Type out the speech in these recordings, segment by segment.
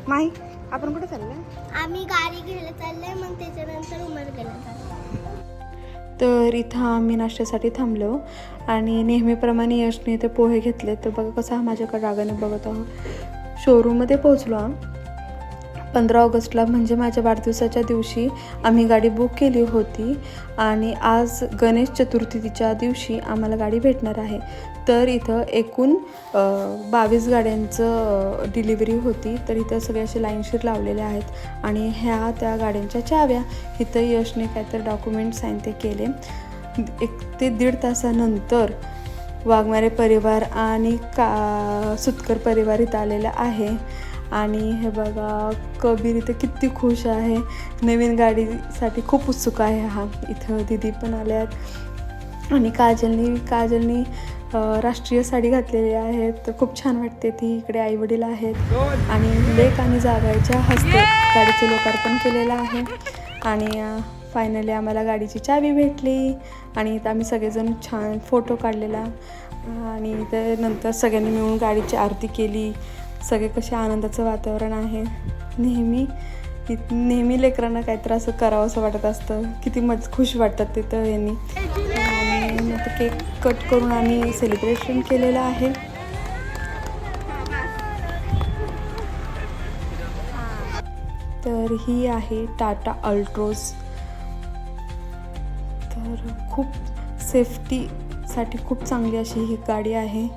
माही आपण कुठे चाललोय? आम्ही गाडी घ्यायला चाललोय, मग त्याच्यानंतर उमरगेला चाललोय. तर इथं आम्ही नाश्त्यासाठी थांबलो आणि नेहमीप्रमाणे यशने इथे पोहे घेतले. तर बघा कसा माझ्याकडे रागाने बघत आहोत. शोरूममध्ये पोहोचलो 15 ऑगस्टला, म्हणजे माझ्या वाढदिवसाच्या दिवशी आम्ही गाडी बुक केली होती आणि आज गणेश चतुर्थीच्या दिवशी आम्हाला गाडी भेटणार आहे. तर इथं एकूण 22 गाड्यांचं डिलिव्हरी होती. तर इथं सगळे असे लाईनशीर लावलेले आहेत आणि ह्या त्या गाड्यांच्या चाव्या. इथं यशने काहीतरी डॉक्युमेंट साईन ते केले. 1 ते 1.5 तासानंतर वाघमारे परिवार आणि सुतकर परिवार इथं आलेला आहे. आणि हे बघा कबीर इथं किती खुश आहे, नवीन गाडीसाठी खूप उत्सुक आहे हा. इथं दीदी पण आल्यात आणि काजलनी राष्ट्रीय साडी घातलेली आहे. तर खूप छान वाटते ती. इकडे आईवडील आहेत आणि लेक आणि जावयाच्या हस्ते गाडीचं लोकार्पण केलेलं आहे. आणि फायनली आम्हाला गाडीची चावी भेटली आणि इथं आम्ही सगळेजण छान फोटो काढलेला आणि त्यानंतर सगळ्यांनी मिळून गाडीची आरती केली. सगळे कसे आनंदाचं वातावरण आहे. नेहमी लेकरांना काहीतरी असं करावं असं वाटत असतं. किती खुश वाटतात तिथं यांनी. आणि नंतर केक कट करून आम्ही सेलिब्रेशन केलेलं आहे. तर ही आहे टाटा अल्ट्रोज. तर खूप सेफ्टीसाठी खूप चांगली अशी ही गाडी आहे.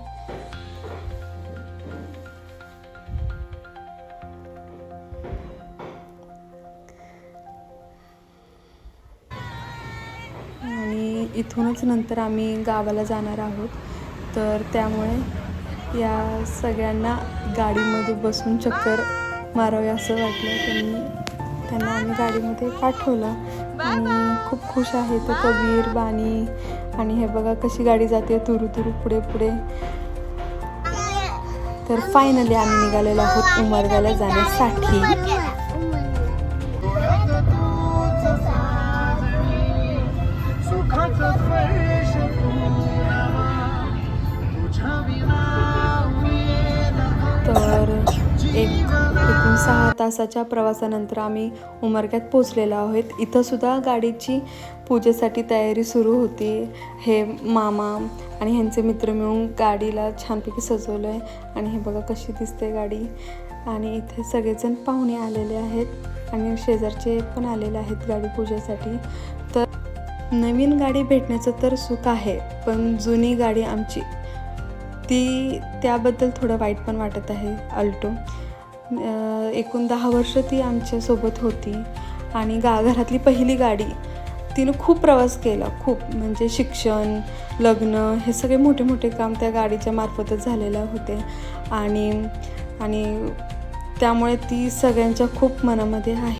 आणि इथूनच नंतर आम्ही गावाला जाणार आहोत. तर त्यामुळे या सगळ्यांना गाडीमध्ये बसून चक्कर मारावे असं वाटलं. त्यांना आम्ही गाडीमध्ये पाठवलं आणि खूप खुश आहे तो कबीर, बानी. आणि हे बघा कशी गाडी जाते तुरू पुढे पुढे. तर फायनली आम्ही निघालेलो आहोत उमरगाला जाण्यासाठी. तर एकूण 6 तासाच्या प्रवासानंतर आम्ही उमरग्यात पोचलेलो आहोत. इथंसुद्धा गाडीची पूजेसाठी तयारी सुरू होती. हे मामा आणि ह्यांचे मित्र मिळून गाडीला छानपैकी सजवलं आहे. आणि हे बघा कशी दिसते गाडी. आणि इथे सगळेजण पाहुणे आलेले आहेत आणि शेजारचे पण आलेले आहेत गाडी पूजेसाठी. तर नवीन गाडी भेटण्याचं तर सुख आहे, पण जुनी गाडी आमची त्याबद्दल थोडं वाईट पण वाटत आहे. अल्टो एकूण 10 वर्ष ती आमच्यासोबत होती आणि घरातली पहिली गाडी. तिनं खूप प्रवास केला, खूप म्हणजे शिक्षण, लग्न हे सगळे मोठे काम त्या गाडीच्या मार्फतच झालेले होते. आणि त्यामुळे ती सगळ्यांच्या खूप मनामध्ये आहे.